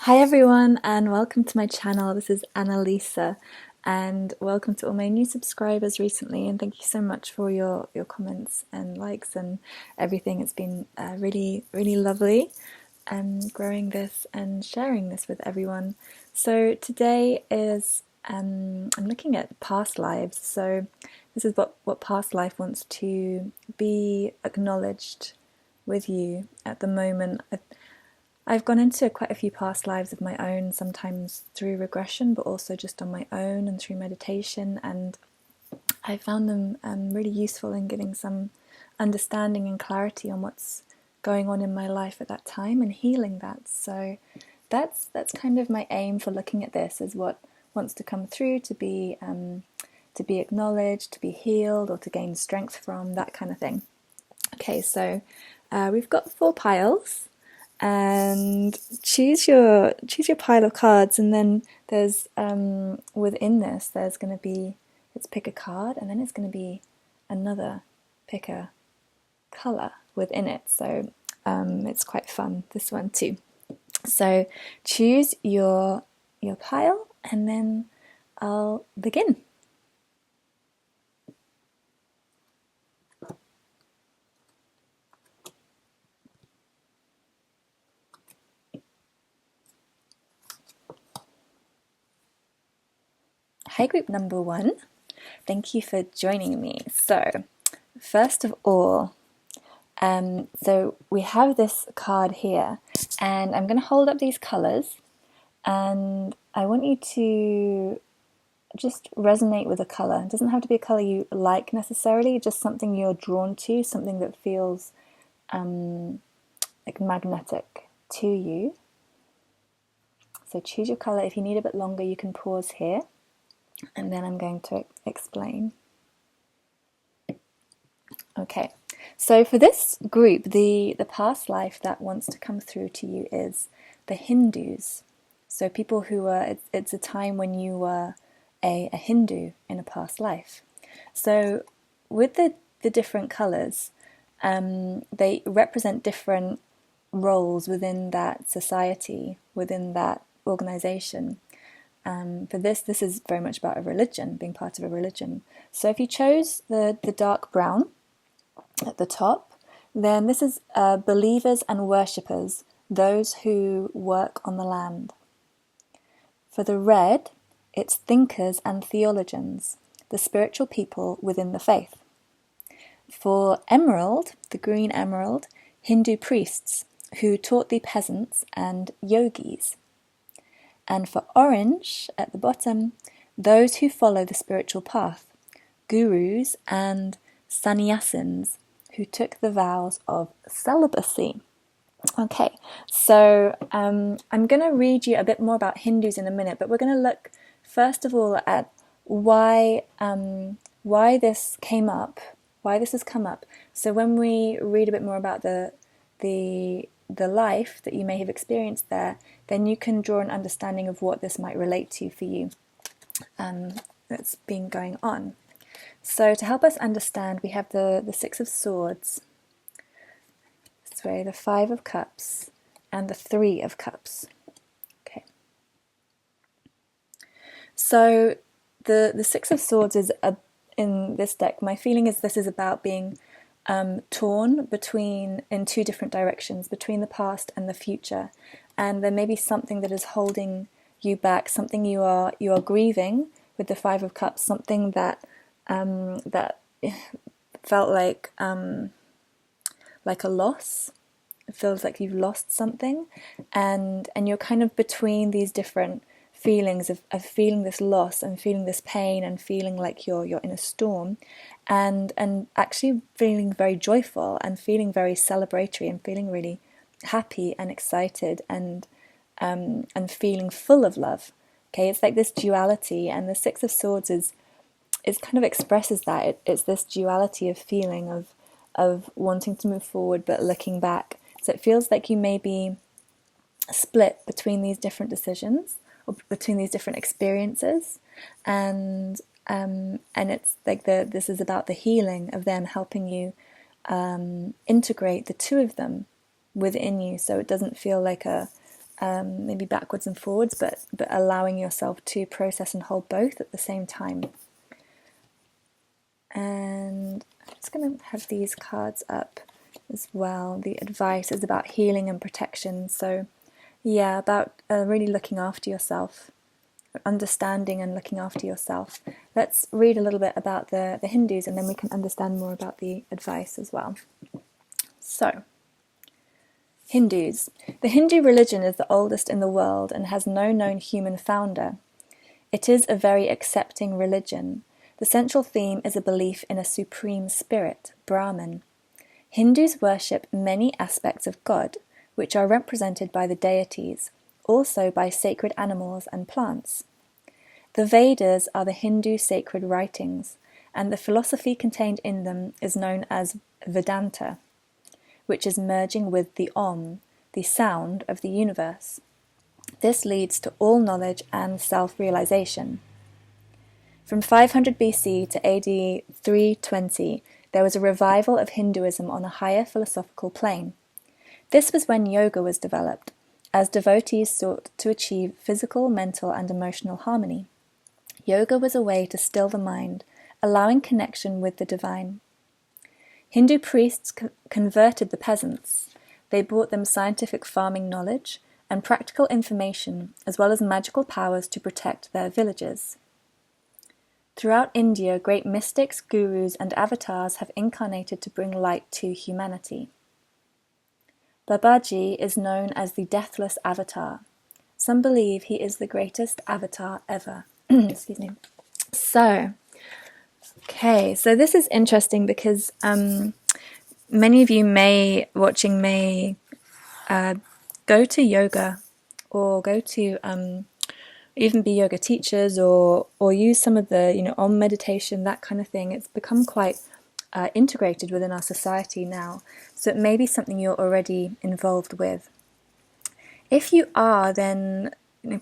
Hi everyone, and welcome to my channel. This is Annalisa, and welcome to all my new subscribers recently, and thank you so much for your comments and likes and everything. It's been really lovely growing this and sharing this with everyone. So today is I'm looking at past lives. So this is what past life wants to be acknowledged with you at the moment. I've gone into quite a few past lives of my own, sometimes through regression, but also just on my own and through meditation. And I found them really useful in giving some understanding and clarity on what's going on in my life at that time and healing that. So that's kind of my aim for looking at this, is what wants to come through to be acknowledged, to be healed, or to gain strength from, that kind of thing. Okay, so we've got 4 piles, and choose your pile of cards, and then there's within this there's going to be, let's pick a card, and then it's going to be another, pick a color within it. So it's quite fun, this one too. So choose your pile, and then I'll begin. Hi, group number 1. Thank you for joining me. So, first of all, so we have this card here, and I'm going to hold up these colors, and I want you to just resonate with a color. It doesn't have to be a color you like necessarily, just something you're drawn to, something that feels like magnetic to you. So choose your color. If you need a bit longer, you can pause here, and then I'm going to explain. Okay, so for this group, the past life that wants to come through to you is the Hindus. So people who were, it's a time when you were a Hindu in a past life. So with the different colours, they represent different roles within that society, within that organisation. For this is very much about a religion, being part of a religion. So if you chose the dark brown at the top, then this is believers and worshippers, those who work on the land. For the red, it's thinkers and theologians, the spiritual people within the faith. For emerald, the green emerald, Hindu priests who taught the peasants and yogis. And for orange, at the bottom, those who follow the spiritual path, gurus and sannyasins, who took the vows of celibacy. Okay, so I'm going to read you a bit more about Hindus in a minute, but we're going to look first of all at why this came up, why this has come up. So when we read a bit more about the life that you may have experienced there, then you can draw an understanding of what this might relate to for you that's been going on. So to help us understand, we have the 6 of Swords, the 5 of Cups, and the 3 of Cups. Okay. So the 6 of Swords is in this deck. My feeling is this is about being torn in 2 different directions, between the past and the future, and there may be something that is holding you back, something you are grieving with the 5 of Cups, something that felt like a loss. It feels like you've lost something, and you're kind of between these different feelings of feeling this loss and feeling this pain and feeling like you're in a storm, and actually feeling very joyful and feeling very celebratory and feeling really happy and excited and feeling full of love. Okay, it's like this duality, and the 6 of Swords is kind of expresses that. It's this duality of feeling of wanting to move forward but looking back. So it feels like you may be split between these different decisions or between these different experiences, and it's like this is about the healing of them, helping you integrate the 2 of them within you, so it doesn't feel like a maybe backwards and forwards, but allowing yourself to process and hold both at the same time. And I'm just going to have these cards up as well. The advice is about healing and protection. So yeah, about really looking after yourself, understanding and looking after yourself. Let's read a little bit about the Hindus, and then we can understand more about the advice as well. So, Hindus. The Hindu religion is the oldest in the world and has no known human founder. It is a very accepting religion. The central theme is a belief in a supreme spirit, Brahman. Hindus worship many aspects of God, which are represented by the deities, also by sacred animals and plants. The Vedas are the Hindu sacred writings, and the philosophy contained in them is known as Vedanta, which is merging with the Om, the sound of the universe. This leads to all knowledge and self-realization. From 500 BC to AD 320, there was a revival of Hinduism on a higher philosophical plane. This was when yoga was developed, as devotees sought to achieve physical, mental, and emotional harmony. Yoga was a way to still the mind, allowing connection with the divine. Hindu priests converted the peasants. They brought them scientific farming knowledge and practical information, as well as magical powers to protect their villages. Throughout India, great mystics, gurus, and avatars have incarnated to bring light to humanity. Babaji is known as the Deathless Avatar. Some believe he is the greatest avatar ever. Excuse me. So this is interesting because many of you may go to yoga or go to even be yoga teachers or use some of the Om meditation, that kind of thing. It's become quite integrated within our society now, so it may be something you're already involved with. If you are, then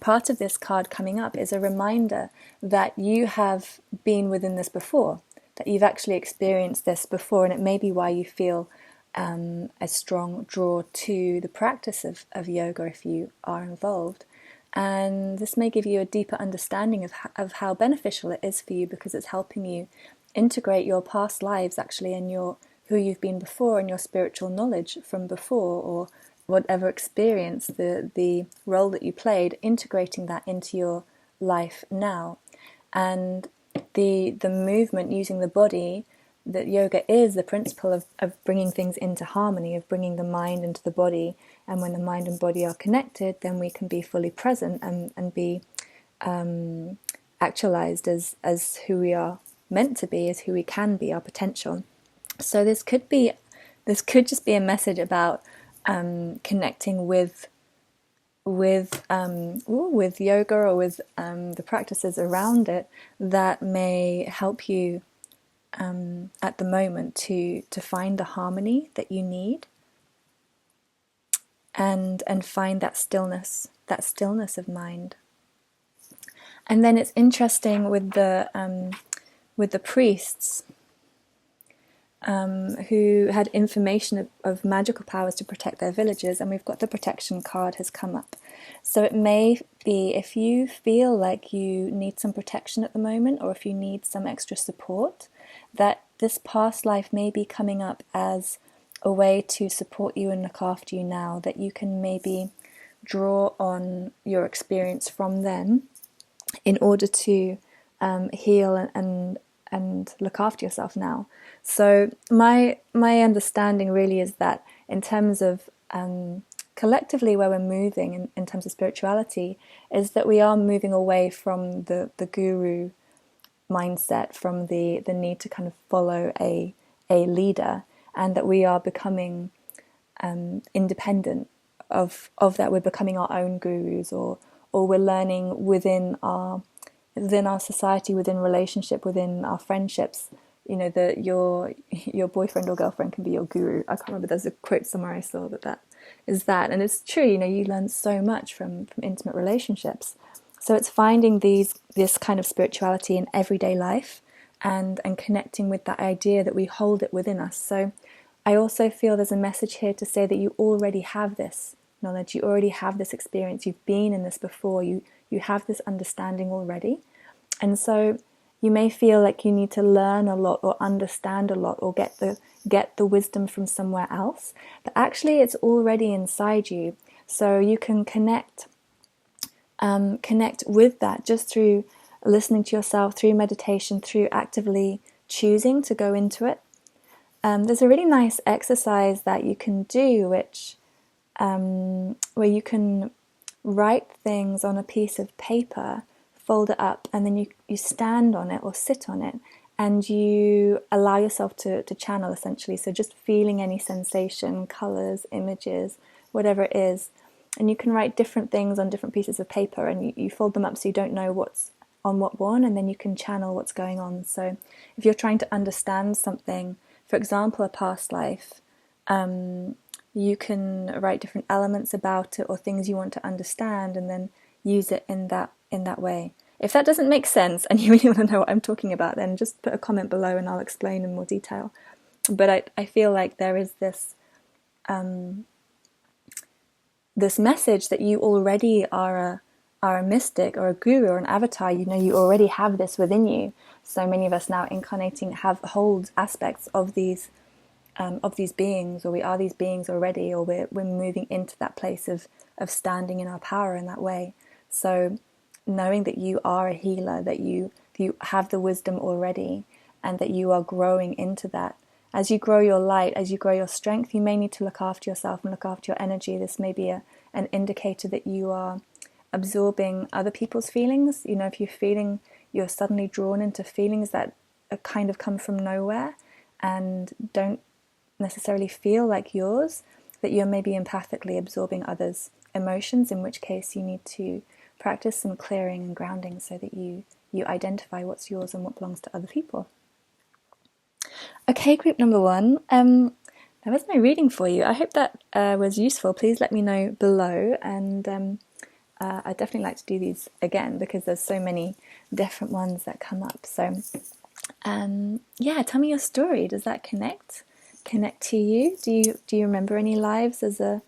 part of this card coming up is a reminder that you have been within this before, that you've actually experienced this before, and it may be why you feel a strong draw to the practice of yoga if you are involved. And this may give you a deeper understanding of how beneficial it is for you, because it's helping you integrate your past lives actually, and who you've been before, and your spiritual knowledge from before, or whatever experience, the role that you played, integrating that into your life now. And the movement using the body, that yoga is the principle of bringing things into harmony, of bringing the mind into the body. And when the mind and body are connected, then we can be fully present and be actualized as who we are meant to be, as who we can be, our potential. So this could just be a message about connecting with yoga or with the practices around it that may help you at the moment to find the harmony that you need, and find that stillness of mind. And then it's interesting with the priests who had information of magical powers to protect their villages, and we've got the protection card has come up. So it may be, if you feel like you need some protection at the moment, or if you need some extra support, that this past life may be coming up as a way to support you and look after you now, that you can maybe draw on your experience from then in order to heal and look after yourself now. So my understanding really is that in terms of collectively where we're moving in terms of spirituality, is that we are moving away from the guru mindset, from the need to kind of follow a leader, and that we are becoming independent of that. We're becoming our own gurus, or we're learning within our society, within relationship, within our friendships, that your boyfriend or girlfriend can be your guru. I can't remember, there's a quote somewhere I saw that is that, and it's true. You learn so much from intimate relationships. So it's finding this kind of spirituality in everyday life, and connecting with that idea that we hold it within us. So I also feel there's a message here to say that you already have this knowledge. You already have this experience. You've been in this before. You have this understanding already. And so you may feel like you need to learn a lot or understand a lot or get the wisdom from somewhere else. But actually it's already inside you. So you can connect with that just through listening to yourself, through meditation, through actively choosing to go into it. There's a really nice exercise that you can do, which where you can write things on a piece of paper, fold it up, and then you stand on it or sit on it, and you allow yourself to channel, essentially. So just feeling any sensation, colors, images, whatever it is. And you can write different things on different pieces of paper, and you fold them up so you don't know what's on what one, and then you can channel what's going on. So if you're trying to understand something, for example, a past life, you can write different elements about it or things you want to understand, and then use it in that way. If that doesn't make sense and you really want to know what I'm talking about, then just put a comment below and I'll explain in more detail. But I feel like there is this this message that you already are a mystic or a guru or an avatar. You already have this within you. So many of us now incarnating hold aspects of these beings, or we are these beings already, or we're moving into that place of standing in our power in that way. So knowing that you are a healer, that you have the wisdom already, and that you are growing into that. As you grow your light, as you grow your strength, you may need to look after yourself and look after your energy. This may be an indicator that you are absorbing other people's feelings. If you're feeling you're suddenly drawn into feelings that kind of come from nowhere and don't necessarily feel like yours, that you're maybe empathically absorbing others' emotions, in which case you need to practice some clearing and grounding so that you identify what's yours and what belongs to other people. Okay, group number 1. That was my reading for you. I hope that was useful. Please let me know below, and I'd definitely like to do these again because there's so many different ones that come up. So yeah, tell me your story. Does that connect to you? Do you remember any lives as a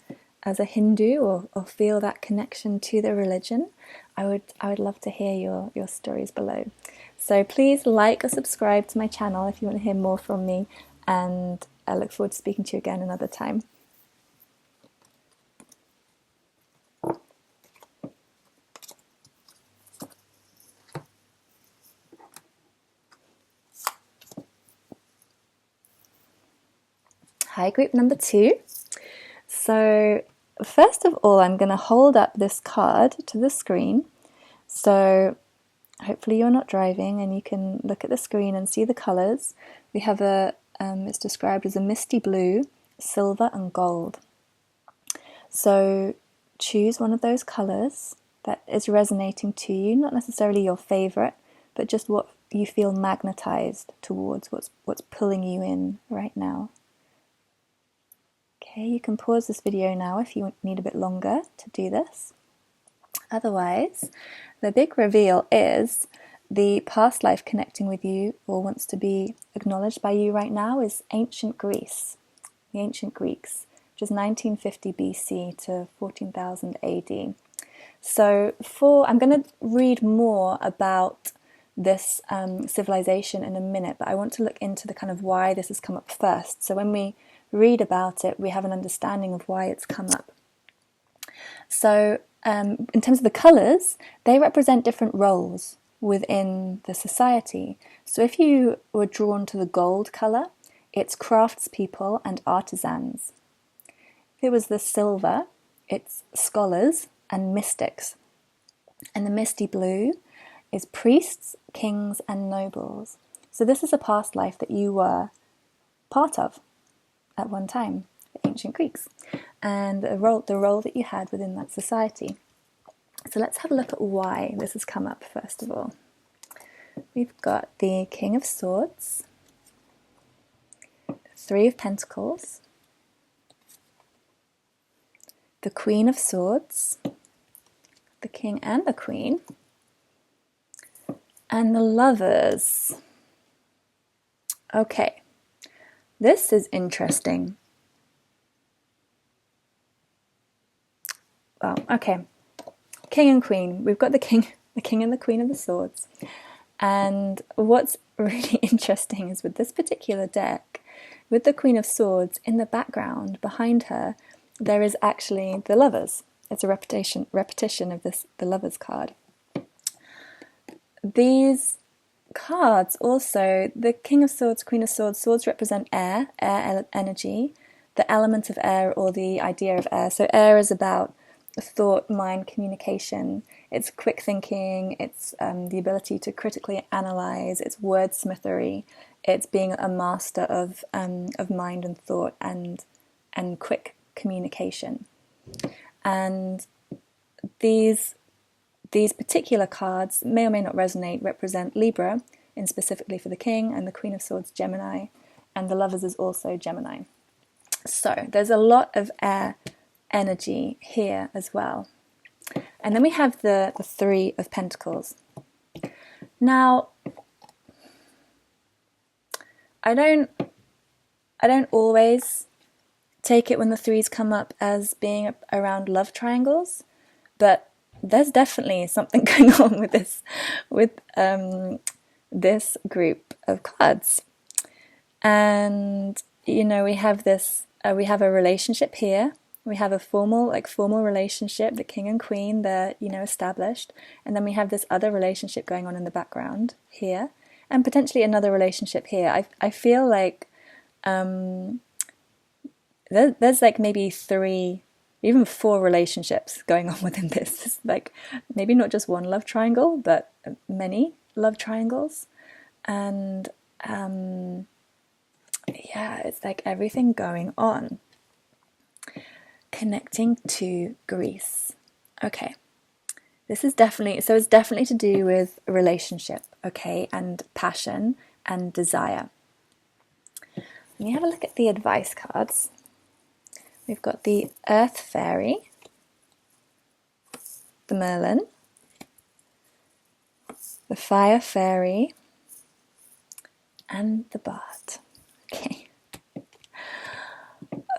Hindu, or feel that connection to the religion? I would love to hear your stories below. So please like or subscribe to my channel if you want to hear more from me, and I look forward to speaking to you again another time. Hi, group number 2. So first of all, I'm going to hold up this card to the screen. So hopefully you're not driving and you can look at the screen and see the colors. We have it's described as a misty blue, silver and gold. So choose one of those colors that is resonating to you, not necessarily your favorite, but just what you feel magnetized towards, what's pulling you in right now. Okay, you can pause this video now if you need a bit longer to do this. Otherwise, the big reveal is the past life connecting with you, or wants to be acknowledged by you right now, is ancient Greece, the ancient Greeks, which is 1950 BC to 14,000 AD. So I'm going to read more about this civilization in a minute, but I want to look into the kind of why this has come up first. So when we read about it, we have an understanding of why it's come up. So in terms of the colours, they represent different roles within the society. So if you were drawn to the gold colour, it's craftspeople and artisans. If it was the silver, it's scholars and mystics. And the misty blue is priests, kings and nobles. So this is a past life that you were part of at one time, the ancient Greeks, and the role that you had within that society. So let's have a look at why this has come up first of all. We've got the King of Swords, the Three of Pentacles, the Queen of Swords, the King and the Queen, and the Lovers. Okay, this is interesting. well, okay, king and queen. We've got the king and the queen of the swords. And what's really interesting is with this particular deck, with the queen of swords in the background behind her, there is actually the lovers. It's a repetition of the lovers card. These cards also, the king of swords, queen of swords, swords represent air energy, the element of air or the idea of air. So air is about thought, mind, communication. It's quick thinking. It's the ability to critically analyze. It's wordsmithery. It's being a master of mind and thought and quick communication. And these particular cards may or may not resonate, represent Libra, and specifically for the king, and the queen of swords, Gemini, and the lovers is also Gemini. So there's a lot of air energy here as well. And then we have the Three of Pentacles. Now, I don't always take it when the threes come up as being around love triangles, but there's definitely something going on with this group of cards. And you know, we have this we have a relationship here. We have a formal relationship, the king and queen, they're, you know, established. And then we have this other relationship going on in the background here, and potentially another relationship here. I feel like there's like maybe 3, even 4 relationships going on within this. It's like maybe not just one love triangle, but many love triangles. And yeah, it's like everything going on. Connecting to Greece. Okay, this is definitely, so it's definitely to do with relationship, okay, and passion and desire. Let me have a look at the advice cards. We've got the Earth Fairy, the Merlin, the Fire Fairy, and the Bard. Okay.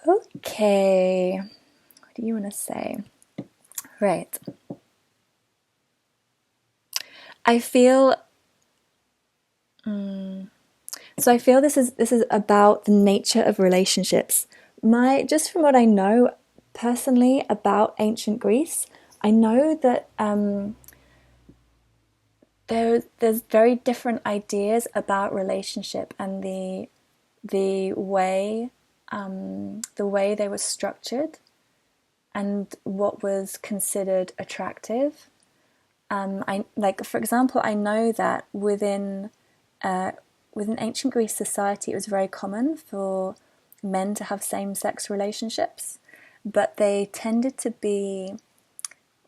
Okay. What do you want to say? Right. I feel so I feel this is about the nature of relationships. Just from what I know personally about ancient Greece, I know that there's very different ideas about relationship and the way they were structured and what was considered attractive. For example, I know that within ancient Greece society, it was very common for men to have same-sex relationships, but they tended to be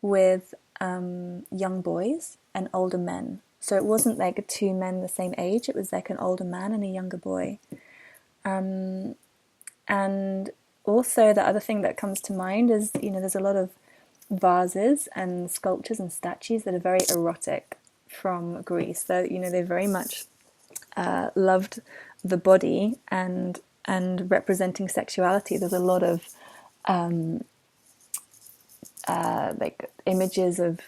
with young boys and older men. So it wasn't like 2 men the same age, it was like an older man and a younger boy. And also the other thing that comes to mind is, you know, there's a lot of vases and sculptures and statues that are very erotic from Greece. So, you know, they very much loved the body and representing sexuality. There's a lot of like images of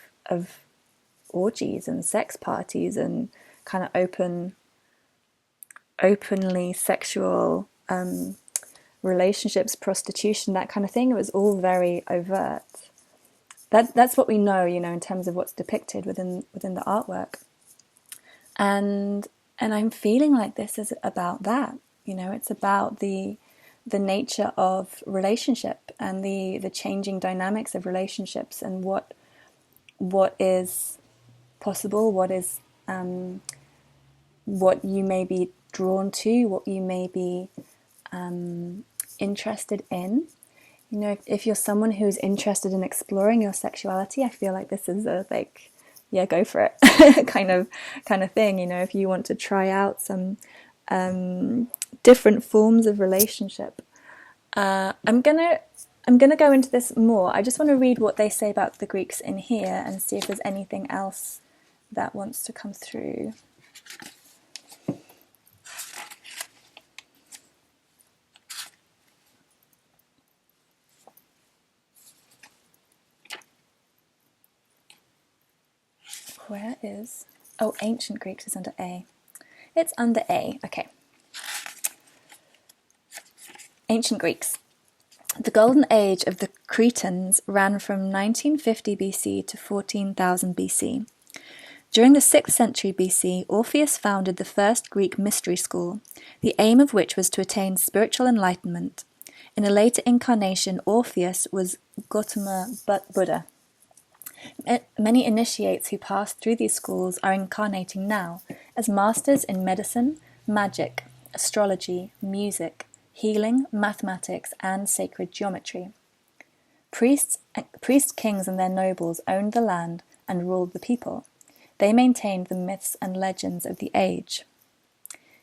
orgies and sex parties and kind of openly sexual relationships, prostitution, that kind of thing. It was all very overt. That's what we know, you know, in terms of what's depicted within the artwork. And I'm feeling like this is about that. You know, it's about the nature of relationship and the changing dynamics of relationships and what is possible, what is what you may be drawn to, what you may be interested in. You know, if you're someone who's interested in exploring your sexuality, I feel like this is a yeah, go for it kind of thing. You know, if you want to try out some different forms of relationship. I'm gonna go into this more. I just want to read what they say about the Greeks in here and see if there's anything else that wants to come through. where is... Oh, ancient Greeks is under A. It's under A. Okay. Ancient Greeks. The golden age of the Cretans ran from 1950 BC to 14,000 BC. During the 6th century BC, Orpheus founded the first Greek mystery school, the aim of which was to attain spiritual enlightenment. In a later incarnation, Orpheus was Gautama Buddha. Many initiates who passed through these schools are incarnating now as masters in medicine, magic, astrology, music, healing, mathematics, and sacred geometry. Priest kings and their nobles owned the land and ruled the people. They maintained the myths and legends of the age.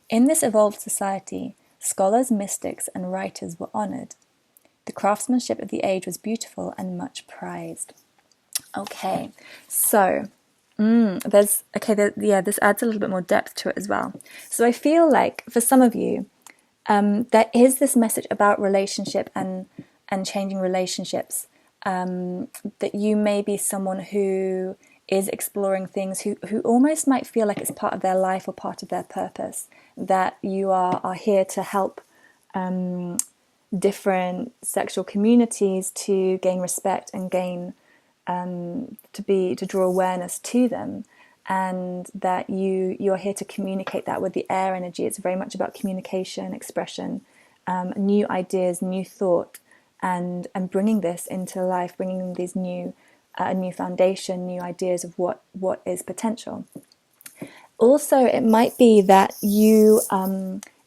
In this evolved society, scholars, mystics, and writers were honored. The craftsmanship of the age was beautiful and much prized. Okay, so this adds a little bit more depth to it as well. So I feel like for some of you, there is this message about relationship and changing relationships, that you may be someone who is exploring things, who almost might feel like it's part of their life or part of their purpose, that you are here to help different sexual communities to gain respect and gain to draw awareness to them, and that you're here to communicate that with the air energy. It's very much about communication, expression, new ideas, new thought, and bringing this into life, bringing these new a new foundation, new ideas of what is potential. Also, it might be that you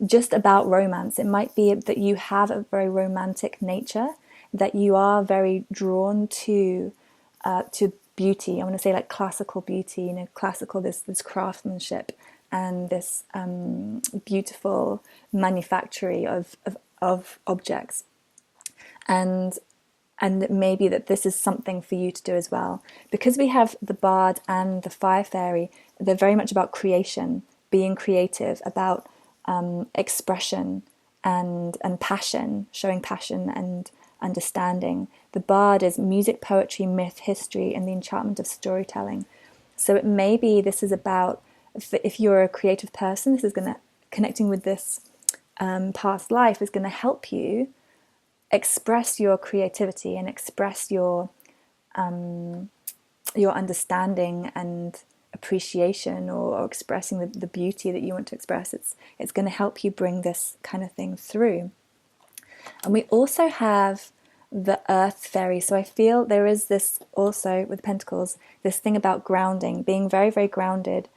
just about romance. It might be that you have a very romantic nature, that you are very drawn to beauty. I want to say like classical beauty, classical this craftsmanship and this beautiful manufactory of objects, and it may be that this is something for you to do as well. Because we have the bard and the fire fairy, they're very much about creation, being creative, about expression and passion, showing passion and understanding. The bard is music, poetry, myth, history, and the enchantment of storytelling. So it may be this is about, if you're a creative person, this is going to, connecting with this past life is going to help you express your creativity and express your understanding and appreciation, or expressing the beauty that you want to express. It's going to help you bring this kind of thing through. And we also have the earth fairy. So I feel there is this also with Pentacles, this thing about grounding, being very, very grounded.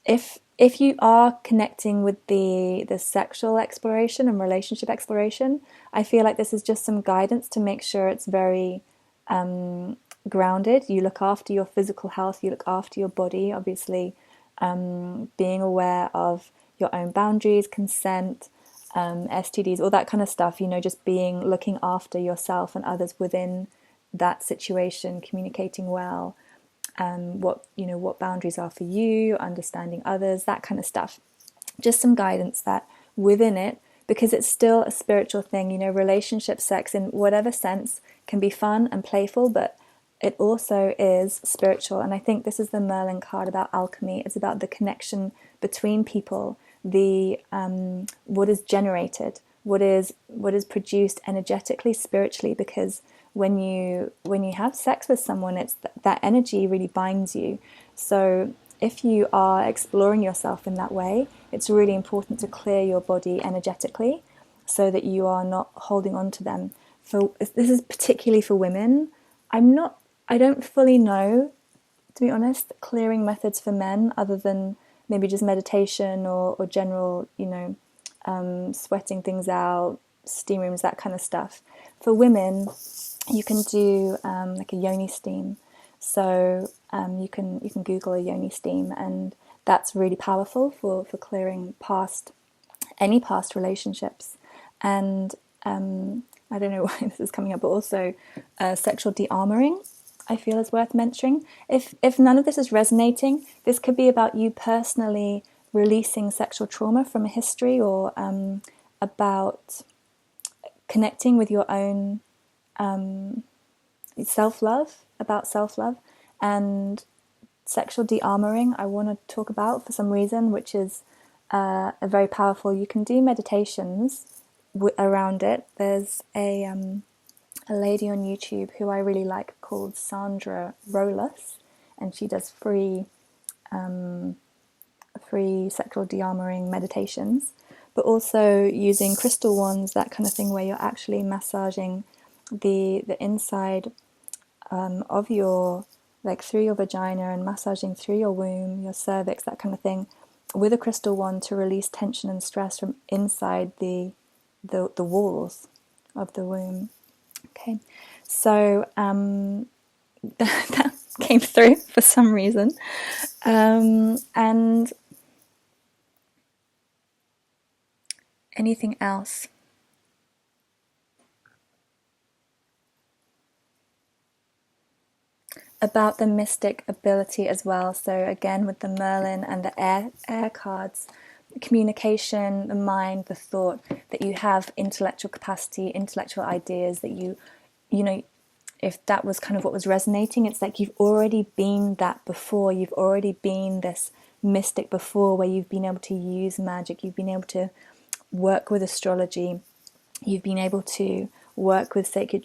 If you are connecting with the sexual exploration and relationship exploration, I feel like this is just some guidance to make sure it's very grounded. You look after your physical health, you look after your body, obviously, being aware of your own boundaries, consent, STDs, all that kind of stuff, just looking after yourself and others within that situation, communicating well, what boundaries are for you, understanding others, that kind of stuff. Just some guidance that within it, because it's still a spiritual thing, relationship, sex in whatever sense can be fun and playful, but it also is spiritual. And I think this is the Merlin card about alchemy. It's about the connection between people, the what is generated, what is produced energetically, spiritually, because when you have sex with someone, it's that energy really binds you. So if you are exploring yourself in that way, it's really important to clear your body energetically so that you are not holding on to them. This is particularly for women. I don't fully know, to be honest, clearing methods for men other than maybe just meditation or general, sweating things out, steam rooms, that kind of stuff. For women, you can do like a yoni steam. So you can Google a yoni steam, and that's really powerful for clearing any past relationships. And I don't know why this is coming up, but also sexual de-armoring, I feel, is worth mentioning. If none of this is resonating, this could be about you personally releasing sexual trauma from a history, or about connecting with your own self-love, and sexual de-armoring I want to talk about for some reason, which is a very powerful. You can do meditations around it. There's a lady on YouTube who I really like called Sandra Rolas, and she does free sexual de-armoring meditations, but also using crystal wands, that kind of thing, where you're actually massaging the inside of your, like through your vagina, and massaging through your womb, your cervix, that kind of thing, with a crystal wand to release tension and stress from inside the walls of the womb. Okay, so that came through for some reason, and anything else? About the mystic ability as well. So again, with the Merlin and the air cards, communication, the mind, the thought, that you have intellectual capacity, intellectual ideas, that you know, if that was kind of what was resonating, it's like you've already been that before. You've already been this mystic before, where you've been able to use magic, you've been able to work with astrology, you've been able to work with sacred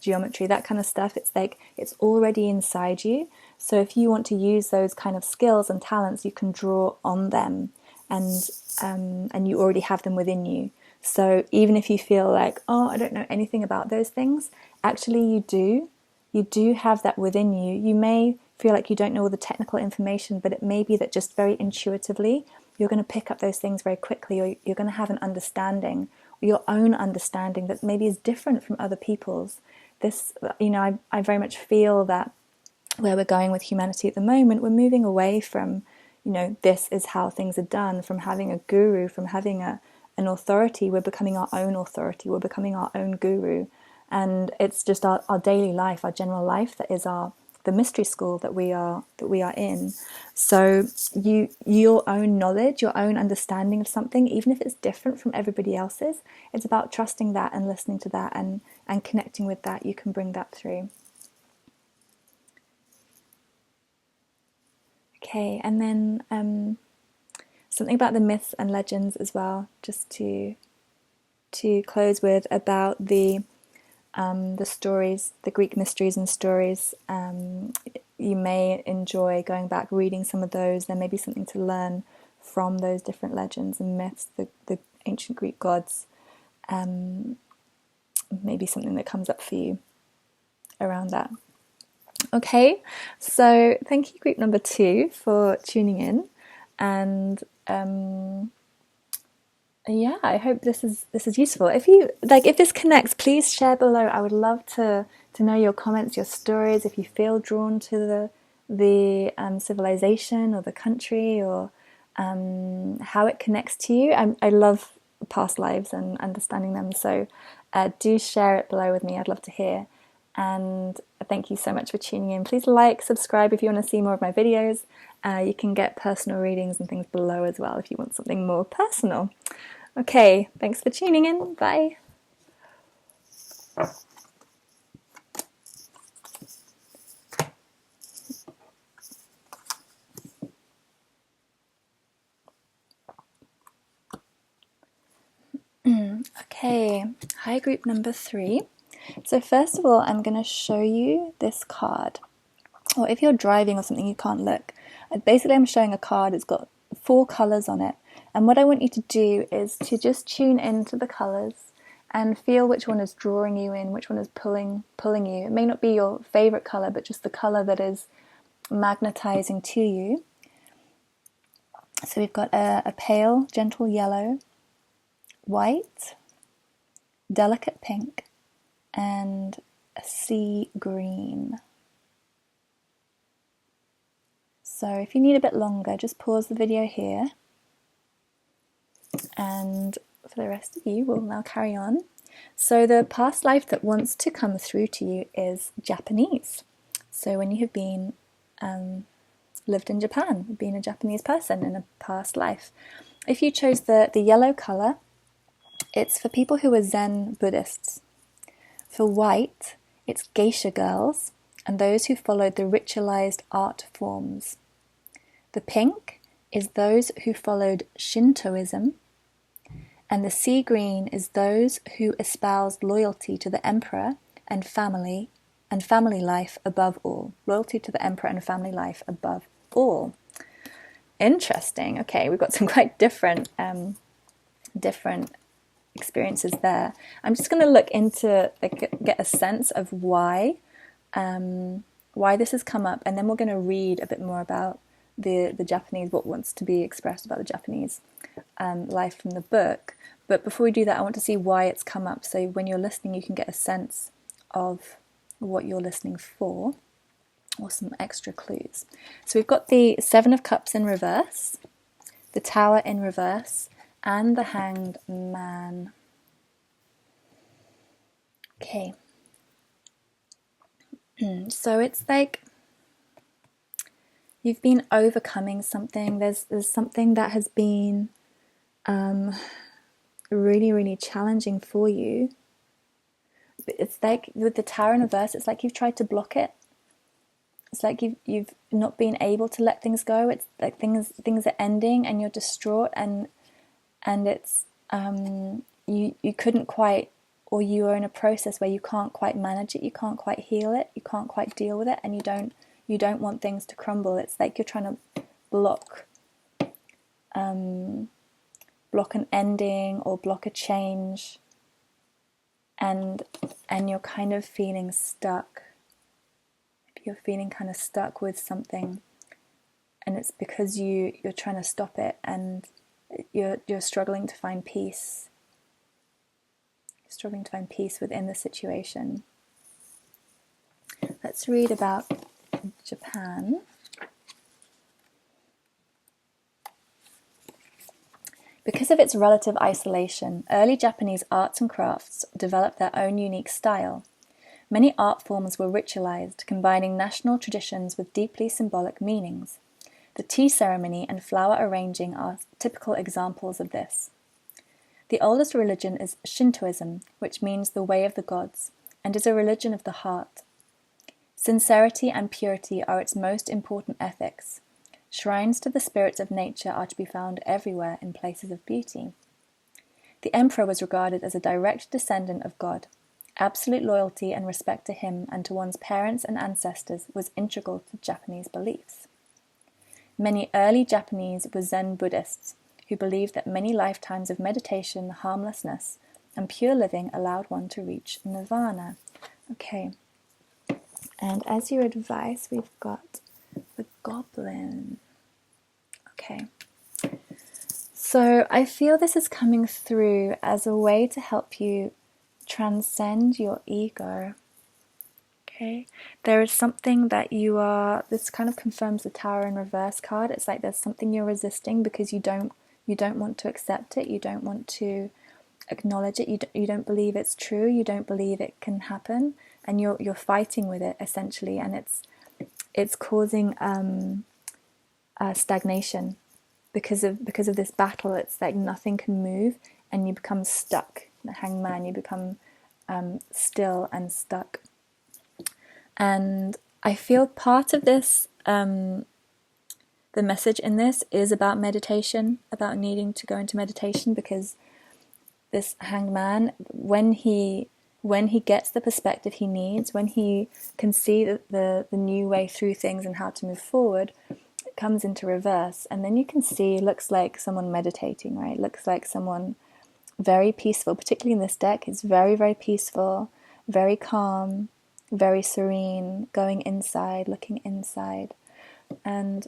geometry, that kind of stuff. It's like it's already inside you. So if you want to use those kind of skills and talents, you can draw on them, and you already have them within you. So even if you feel like, oh, I don't know anything about those things, actually you do. You do have that within you. You may feel like you don't know all the technical information, but it may be that just very intuitively you're going to pick up those things very quickly, or you're going to have an understanding, your own understanding, that maybe is different from other people's. This, I very much feel that where we're going with humanity at the moment, we're moving away from, this is how things are done, from having a guru, from having an authority. We're becoming our own authority, we're becoming our own guru. And it's just our daily life, our general life, that is the mystery school that we are in. So your own knowledge, your own understanding of something, even if it's different from everybody else's, it's about trusting that and listening to that and connecting with that. You can bring that through. Okay, and then something about the myths and legends as well, just to close with, about the stories, the Greek mysteries and stories. You may enjoy going back, reading some of those. There may be something to learn from those different legends and myths, the ancient Greek gods. Maybe something that comes up for you around that. Okay, so thank you, group number 2, for tuning in, and yeah, I hope this is useful. If this connects, please share below. I would love to know your comments, your stories. If you feel drawn to the civilization or the country, or how it connects to you. I love past lives and understanding them. So do share it below with me. I'd love to hear. And thank you so much for tuning in. Please like, subscribe if you want to see more of my videos. You can get personal readings and things below as well if you want something more personal. Okay, thanks for tuning in. Bye. Okay, hi group number 3. So first of all, I'm going to show you this card. Or if you're driving or something, you can't look. Basically, I'm showing a card. It's got 4 colours on it. And what I want you to do is to just tune into the colours and feel which one is drawing you in, which one is pulling you. It may not be your favourite colour, but just the colour that is magnetising to you. So we've got a pale, gentle yellow, white, delicate pink, and a sea green. So if you need a bit longer, just pause the video here. And for the rest of you, we'll now carry on. So the past life that wants to come through to you is Japanese. So when you have been lived in Japan, been a Japanese person in a past life. If you chose the yellow colour, it's for people who are Zen Buddhists. For white, it's geisha girls. and those who followed the ritualized art forms. The pink is those who followed Shintoism, and the sea green is those who espoused loyalty to the emperor and family life above all. Loyalty to the emperor and family life above all. Interesting. Okay, we've got some quite different experiences there. I'm just going to look into, get a sense of why this has come up, and then we're going to read a bit more about the Japanese, what wants to be expressed about the Japanese life from the book. But before we do that, I want to see why it's come up, so when you're listening you can get a sense of what you're listening for, or some extra clues. So we've got the Seven of Cups in reverse, the Tower in reverse, and the Hanged Man. Okay. So it's like you've been overcoming something. There's something that has been really, really challenging for you. But it's like with the Tower in reverse, it's like you've tried to block it. It's like you've not been able to let things go. It's like things are ending and you're distraught, and it's you couldn't quite, or you are in a process where you can't quite manage it, you can't quite heal it, you can't quite deal with it, and you don't want things to crumble. It's like you're trying to block an ending or block a change, and you're kind of feeling stuck. You're feeling kind of stuck with something, and it's because you're trying to stop it, and you're struggling to find peace. You're struggling to find peace within the situation. Let's read about Japan. Because of its relative isolation, early Japanese arts and crafts developed their own unique style. Many art forms were ritualized, combining national traditions with deeply symbolic meanings. The tea ceremony and flower arranging are typical examples of this. The oldest religion is Shintoism, which means the way of the gods, and is a religion of the heart. Sincerity and purity are its most important ethics. Shrines to the spirits of nature are to be found everywhere in places of beauty. The emperor was regarded as a direct descendant of God. Absolute loyalty and respect to him and to one's parents and ancestors was integral to Japanese beliefs. Many early Japanese were Zen Buddhists who believed that many lifetimes of meditation, harmlessness, and pure living allowed one to reach nirvana. Okay, and as your advice, we've got the goblin. Okay, so I feel this is coming through as a way to help you transcend your ego. Okay, there is something that this kind of confirms the Tower in reverse card. It's like there's something you're resisting because you don't want to accept it, you don't want to acknowledge it, you don't believe it's true, you don't believe it can happen, and you're fighting with it essentially, and it's causing stagnation because of this battle. It's like nothing can move, and you become stuck. The Hanged Man, you become still and stuck. And I feel part of this, the message in this is about meditation, about needing to go into meditation, because this Hanged Man, when he gets the perspective he needs, when he can see the new way through things and how to move forward, it comes into reverse, and then you can see, looks like someone meditating, right? Looks like someone very peaceful, particularly in this deck. It's very, very peaceful, very calm, very serene, going inside, looking inside. And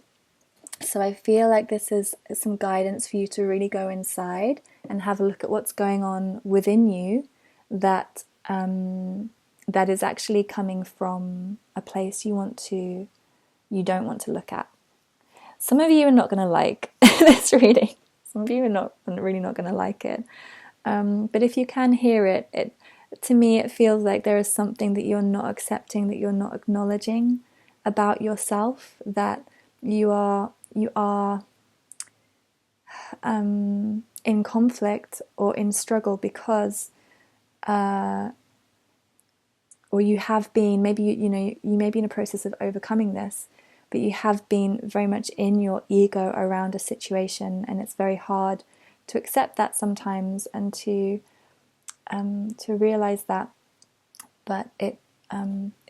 so I feel like this is some guidance for you to really go inside and have a look at what's going on within you that is actually coming from a place you don't want to look at. Some of you are not going to like this reading. Some of you are really not going to like it. But if you can hear it, to me it feels like there is something that you're not accepting, that you're not acknowledging about yourself, that you are in conflict or in struggle because or you have been, maybe you may be in a process of overcoming this, but you have been very much in your ego around a situation, and it's very hard to accept that sometimes, and to realize that. But it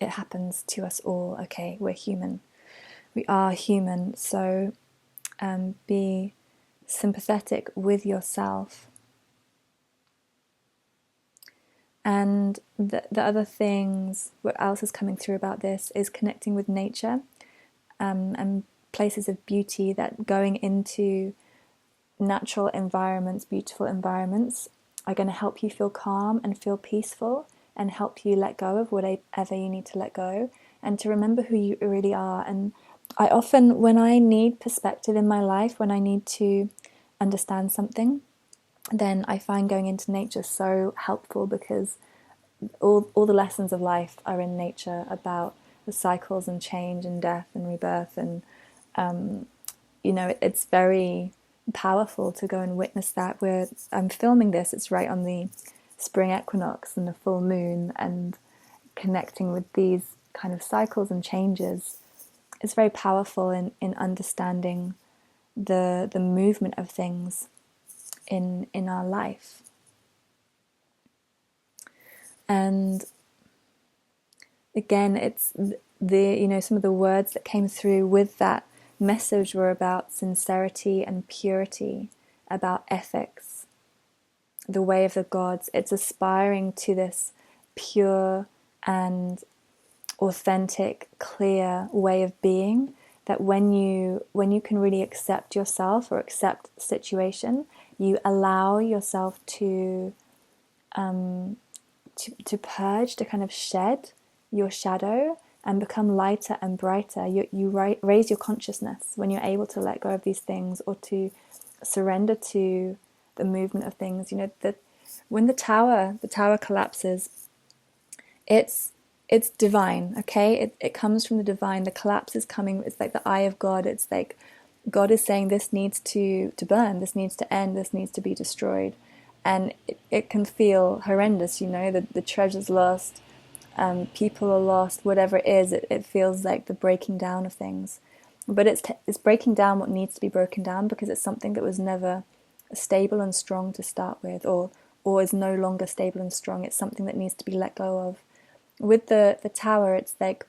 happens to us all. Okay, we're human. We are human. So be sympathetic with yourself. And the other things, what else is coming through about this is connecting with nature, and places of beauty, that going into natural environments, beautiful environments, are going to help you feel calm and feel peaceful, and help you let go of whatever you need to let go, and to remember who you really are. And I often, when I need perspective in my life, when I need to understand something, then I find going into nature so helpful, because all the lessons of life are in nature, about the cycles and change and death and rebirth. And it's very powerful to go and witness that. Where I'm filming this, it's right on the spring equinox and the full moon, and connecting with these kind of cycles and changes is very powerful in understanding the movement of things in our life. And again, it's some of the words that came through with that message were about sincerity and purity, about ethics, the way of the gods. It's aspiring to this pure and authentic, clear way of being, that when you can really accept yourself or accept the situation, you allow yourself to purge, to kind of shed your shadow and become lighter and brighter. You raise your consciousness when you're able to let go of these things, or to surrender to the movement of things. That when the tower collapses, it's divine. Okay, it comes from the divine. The collapse is coming. It's like the eye of God. It's like God is saying, this needs to burn, this needs to end, this needs to be destroyed. And it can feel horrendous, the treasure's lost, people are lost, whatever it is. It feels like the breaking down of things. But it's breaking down what needs to be broken down, because it's something that was never stable and strong to start with, or is no longer stable and strong. It's something that needs to be let go of. With the tower, it's like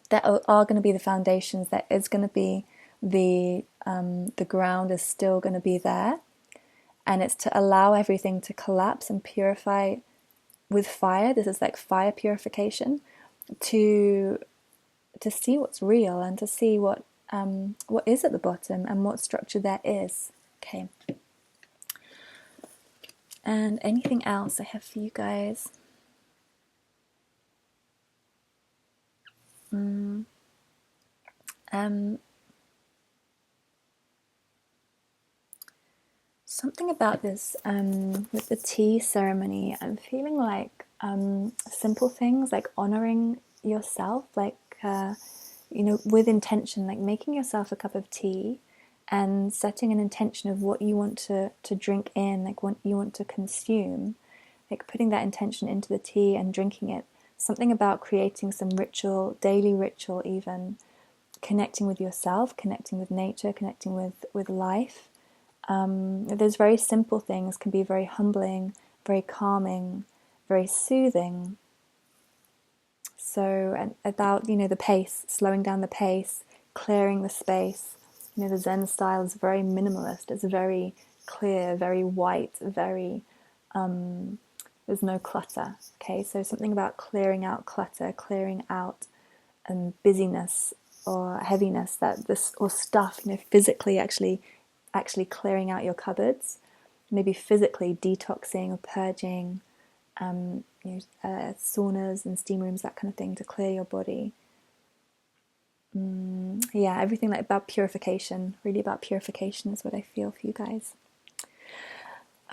there are going to be the foundations, there is going to be the ground is still going to be there, and it's to allow everything to collapse and purify with fire. This is like fire purification, to see what's real, and to see what is at the bottom, and what structure there is. Okay. And anything else I have for you guys? Something about this with the tea ceremony, I'm feeling like simple things, like honoring yourself, like with intention, like making yourself a cup of tea and setting an intention of what you want to drink in, like what you want to consume, like putting that intention into the tea and drinking it. Something about creating some ritual, daily ritual even, connecting with yourself, connecting with nature, connecting with life. Those very simple things can be very humbling, very calming, very soothing. So, and about the pace, slowing down the pace, clearing the space. The Zen style is very minimalist. It's very clear, very white, very there's no clutter. Okay, so something about clearing out clutter, clearing out busyness or heaviness, or stuff. Physically, actually clearing out your cupboards, maybe physically detoxing or purging, saunas and steam rooms, that kind of thing, to clear your body. Yeah, everything like about purification, really about purification is what I feel for you guys.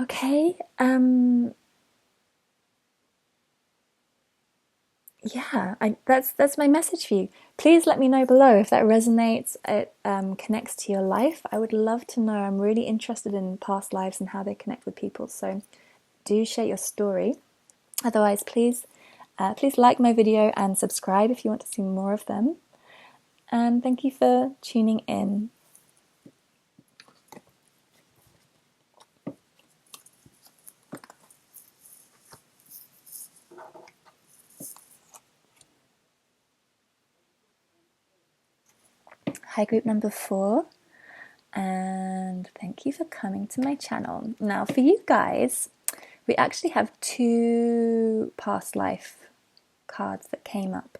Okay, yeah, that's my message for you. Please let me know below if that resonates, it connects to your life. I would love to know. I'm really interested in past lives and how they connect with people, so do share your story. Otherwise, please Please like my video and subscribe if you want to see more of them. And thank you for tuning in. Hi, group number 4, and thank you for coming to my channel. Now, for you guys, we actually have 2 past life cards that came up.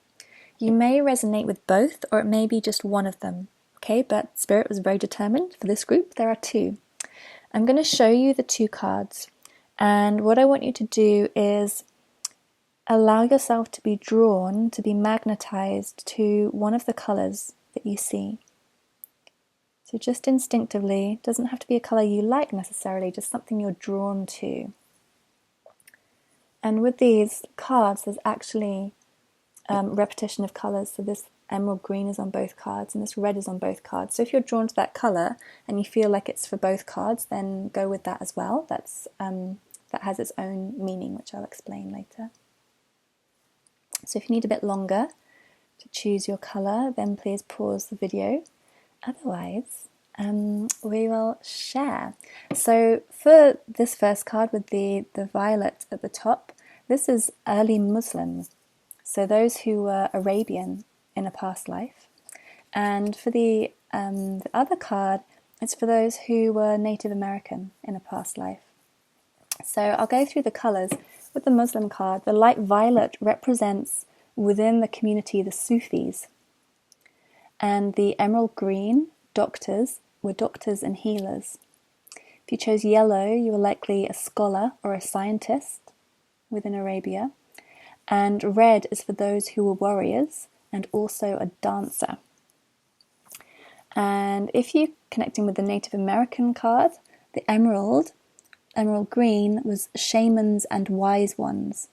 You may resonate with both, or it may be just one of them, okay? But Spirit was very determined for this group. There are 2. I'm going to show you the 2 cards, and what I want you to do is allow yourself to be drawn, to be magnetized to one of the colors that you see. So just instinctively, it doesn't have to be a color you like necessarily, just something you're drawn to. And with these cards, there's actually repetition of colors. So this emerald green is on both cards and this red is on both cards. So if you're drawn to that color and you feel like it's for both cards, then go with that as well. That has its own meaning, which I'll explain later. So if you need a bit longer to choose your color, then please pause the video. Otherwise, we will share. So for this first card with the violet at the top, this is early Muslims. So those who were Arabian in a past life. And for the other card, it's for those who were Native American in a past life. So I'll go through the colors. With the Muslim card, the light violet represents within the community the Sufis. And the emerald green, doctors, were doctors and healers. If you chose yellow, you were likely a scholar or a scientist within Arabia. And red is for those who were warriors and also a dancer. And if you're connecting with the Native American card, the emerald green was shamans and wise ones.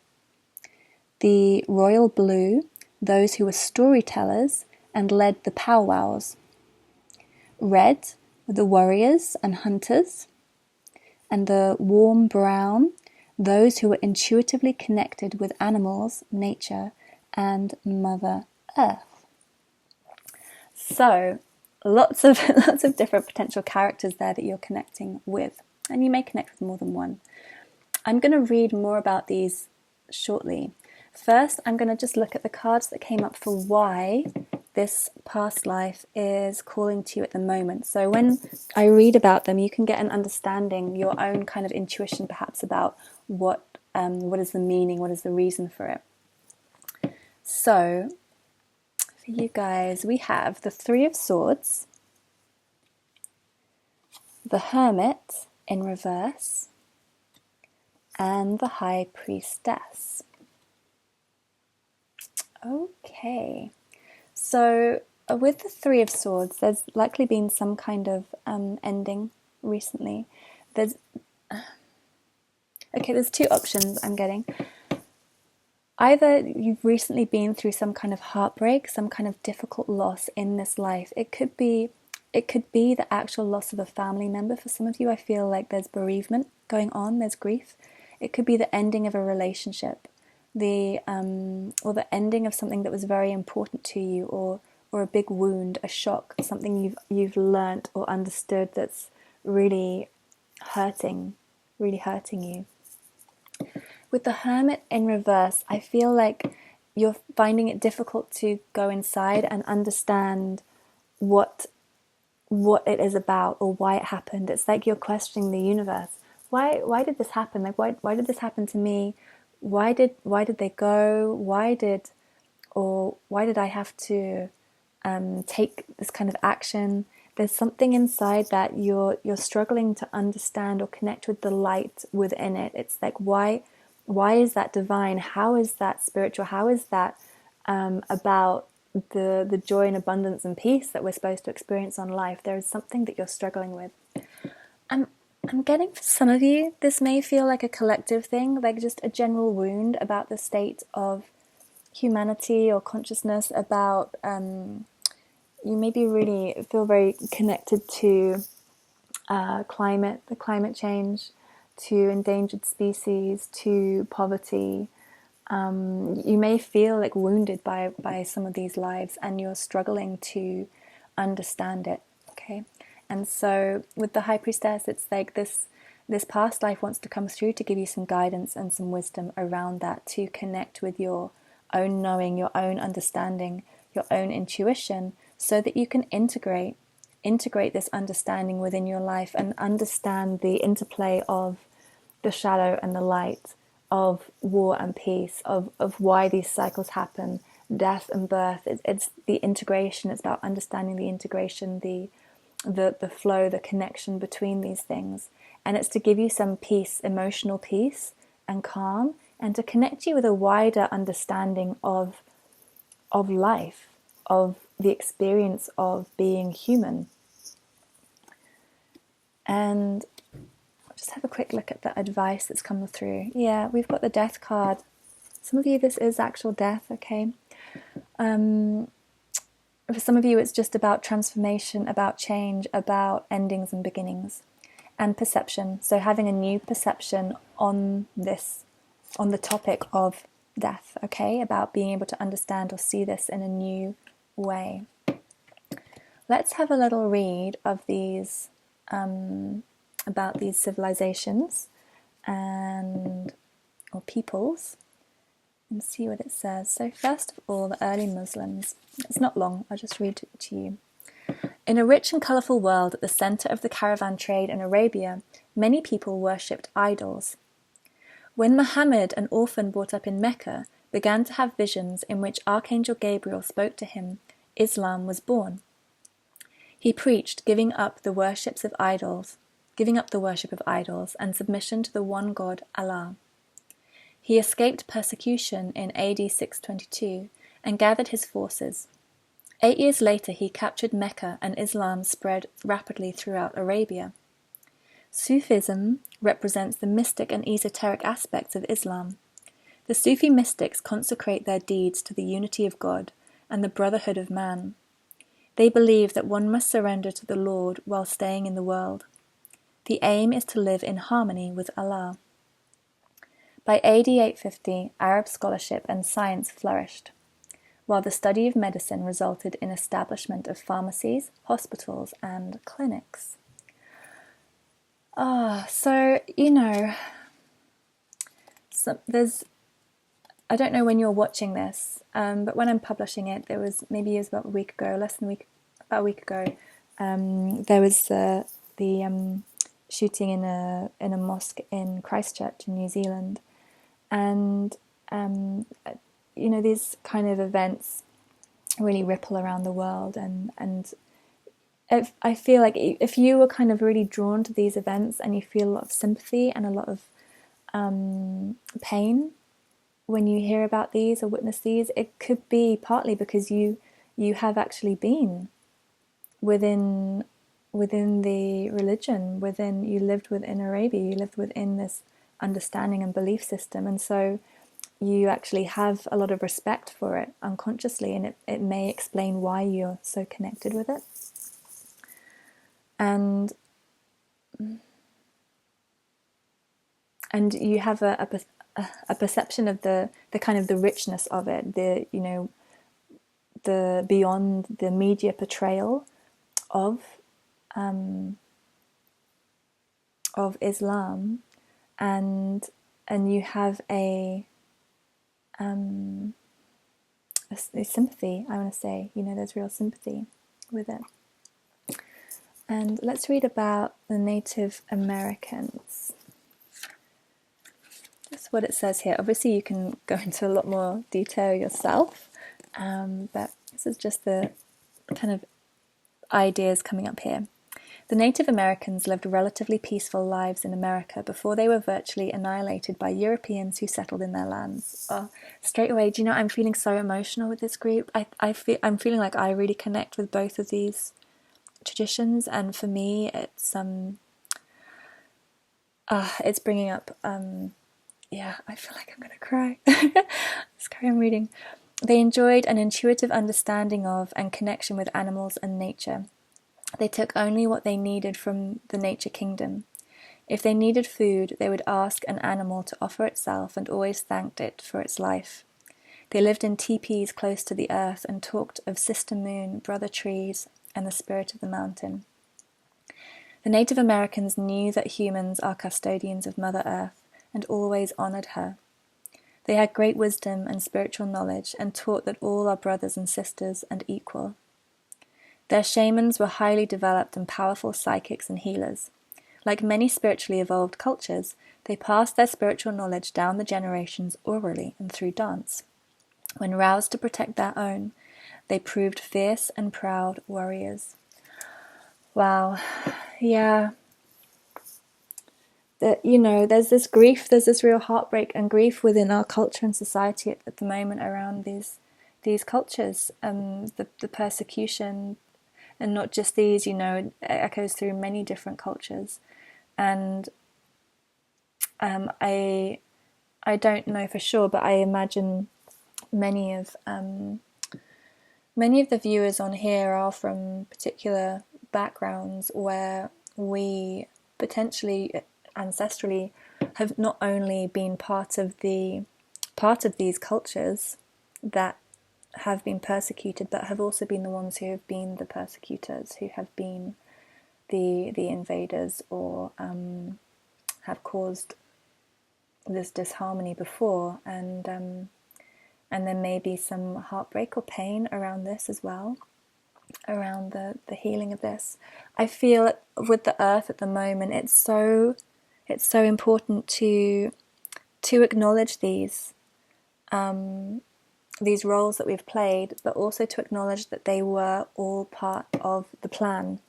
The royal blue, those who were storytellers and led the powwows. Red were the warriors and hunters. And the warm brown, those who were intuitively connected with animals, nature, and Mother Earth. So, lots of different potential characters there that you're connecting with. And you may connect with more than one. I'm going to read more about these shortly. First, I'm going to just look at the cards that came up for why this past life is calling to you at the moment. So when I read about them, you can get an understanding, your own kind of intuition perhaps about what is the meaning, what is the reason for it. So for you guys, we have the 3 of Swords, the Hermit in reverse, and the High Priestess. Okay, so with the 3 of Swords, there's likely been some kind of ending recently. There's 2 options I'm getting. Either you've recently been through some kind of heartbreak, some kind of difficult loss in this life. It could be the actual loss of a family member. For some of you, I feel like there's bereavement going on, there's grief. It could be the ending of a relationship, or the ending of something that was very important to you, or a big wound, a shock, something you've learnt or understood that's really hurting you. With the Hermit in reverse, I feel like you're finding it difficult to go inside and understand what it is about or why it happened. It's like you're questioning the universe. Why did this happen? Like why did this happen to me? Why did they go? Why did I have to take this kind of action? There's something inside that you're struggling to understand or connect with the light within it. It's like why is that divine? How is that spiritual? How is that about the joy and abundance and peace that we're supposed to experience on life? There is something that you're struggling with. I'm getting, for some of you, this may feel like a collective thing, like just a general wound about the state of humanity or consciousness, about you maybe really feel very connected to the climate change, to endangered species, to poverty, You may feel like wounded by some of these lives, and you're struggling to understand it. Okay, and so with the High Priestess, it's like this past life wants to come through to give you some guidance and some wisdom around that, to connect with your own knowing, your own understanding, your own intuition, so that you can integrate this understanding within your life and understand the interplay of the shadow and the light, of war and peace, of why these cycles happen, death and birth. It's the integration. It's about understanding the integration, the flow, the connection between these things. And it's to give you some peace, emotional peace and calm, and to connect you with a wider understanding of life, of the experience of being human. And just have a quick look at the advice that's come through. Yeah, we've got the death card. Some of you, this is actual death, okay? For some of you, it's just about transformation, about change, about endings and beginnings, and perception. So having a new perception on this, on the topic of death, okay? About being able to understand or see this in a new way. Let's have a little read of these, about these civilizations and or peoples, and see what it says. So first of all, the early Muslims. It's not long, I'll just read it to you. In a rich and colourful world at the centre of the caravan trade in Arabia, many people worshipped idols. When Muhammad, an orphan brought up in Mecca, began to have visions in which Archangel Gabriel spoke to him, Islam was born. He preached giving up the worship of idols and submission to the one God, Allah. He escaped persecution in AD 622 and gathered his forces. 8 years later, he captured Mecca, and Islam spread rapidly throughout Arabia. Sufism represents the mystic and esoteric aspects of Islam. The Sufi mystics consecrate their deeds to the unity of God and the brotherhood of man. They believe that one must surrender to the Lord while staying in the world. The aim is to live in harmony with Allah. By AD 850, Arab scholarship and science flourished, while the study of medicine resulted in establishment of pharmacies, hospitals, and clinics. So there's, I don't know when you're watching this, but when I'm publishing it, it was about a week ago, about a week ago, there was the shooting in a mosque in Christchurch in New Zealand, and these kind of events really ripple around the world, and I feel like if you were kind of really drawn to these events and you feel a lot of sympathy and a lot of pain when you hear about these or witness these, it could be partly because you have actually been within the religion, you lived within Arabia, you lived within this understanding and belief system, and so you actually have a lot of respect for it unconsciously, and it may explain why you're so connected with it. And you have a perception of the kind of the richness of it, the beyond the media portrayal of Islam, and you have a sympathy, I want to say, there's real sympathy with it. And let's read about the Native Americans. That's what it says here. Obviously you can go into a lot more detail yourself, but this is just the kind of ideas coming up here. The Native Americans lived relatively peaceful lives in America before they were virtually annihilated by Europeans who settled in their lands. Straight away, I'm feeling so emotional with this group. I'm feeling like I really connect with both of these traditions, and for me, it's bringing up. I feel like I'm gonna cry. Let's carry on reading. They enjoyed an intuitive understanding of and connection with animals and nature. They took only what they needed from the nature kingdom. If they needed food, they would ask an animal to offer itself and always thanked it for its life. They lived in teepees close to the earth and talked of Sister Moon, Brother Trees, and the spirit of the mountain. The Native Americans knew that humans are custodians of Mother Earth and always honored her. They had great wisdom and spiritual knowledge and taught that all are brothers and sisters and equal. Their shamans were highly developed and powerful psychics and healers. Like many spiritually evolved cultures, they passed their spiritual knowledge down the generations orally and through dance. When roused to protect their own, they proved fierce and proud warriors. Wow, yeah. There's this grief, there's this real heartbreak and grief within our culture and society at the moment around these cultures, the persecution, and not just these, it echoes through many different cultures. And I don't know for sure, but I imagine many of the viewers on here are from particular backgrounds where we potentially ancestrally have not only been part of these cultures that have been persecuted, but have also been the ones who have been the persecutors, who have been the invaders, or have caused this disharmony before, and there may be some heartbreak or pain around this as well, around the healing of this. I feel with the earth at the moment, it's so important to acknowledge these roles that we've played, but also to acknowledge that they were all part of the plan.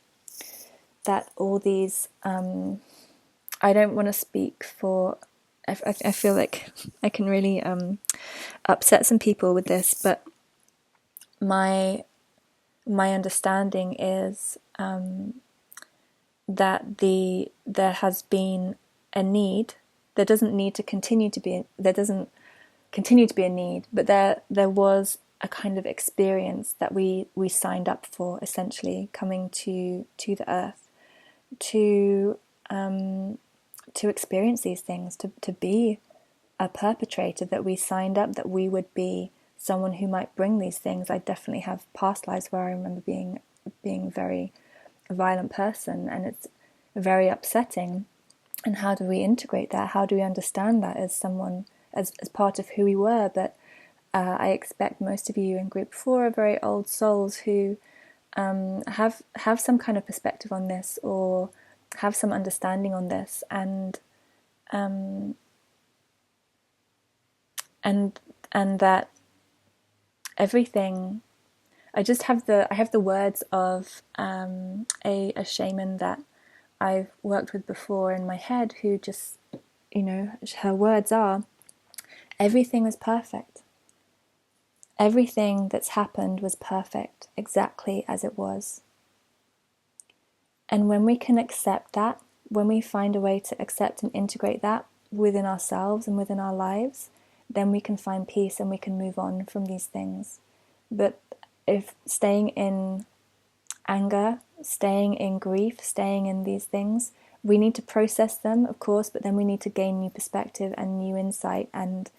That all these, I don't want to speak for, I feel like I can really upset some people with this, but my understanding is that there has been a need. There doesn't continue to be a need, but there was a kind of experience that we signed up for, essentially coming to the earth to experience these things, to be a perpetrator, that we signed up that we would be someone who might bring these things. I definitely have past lives where I remember being very a violent person, and it's very upsetting. And how do we integrate that? How do we understand that as someone, as part of who we were? But I expect most of you in group 4 are very old souls who have some kind of perspective on this, or have some understanding on this, and that everything. I have the words of a shaman that I've worked with before in my head, who just, her words are, everything was perfect. Everything that's happened was perfect, exactly as it was. And when we can accept that, when we find a way to accept and integrate that within ourselves and within our lives, then we can find peace and we can move on from these things. But if staying in anger, staying in grief, staying in these things, we need to process them, of course, but then we need to gain new perspective and new insight, and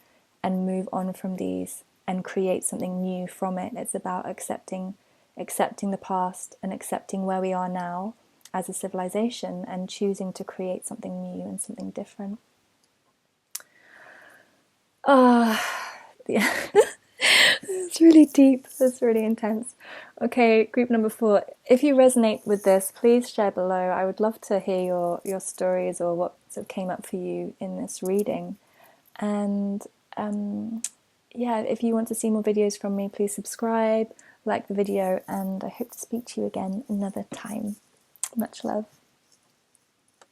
move on from these and create something new from it. It's about accepting the past and accepting where we are now as a civilization, and choosing to create something new and something different. Yeah. It's really deep. It's really intense. Okay, group number 4. If you resonate with this, please share below. I would love to hear your stories, or what sort of came up for you in this reading. And if you want to see more videos from me, please subscribe, like the video, and I hope to speak to you again another time. Much love.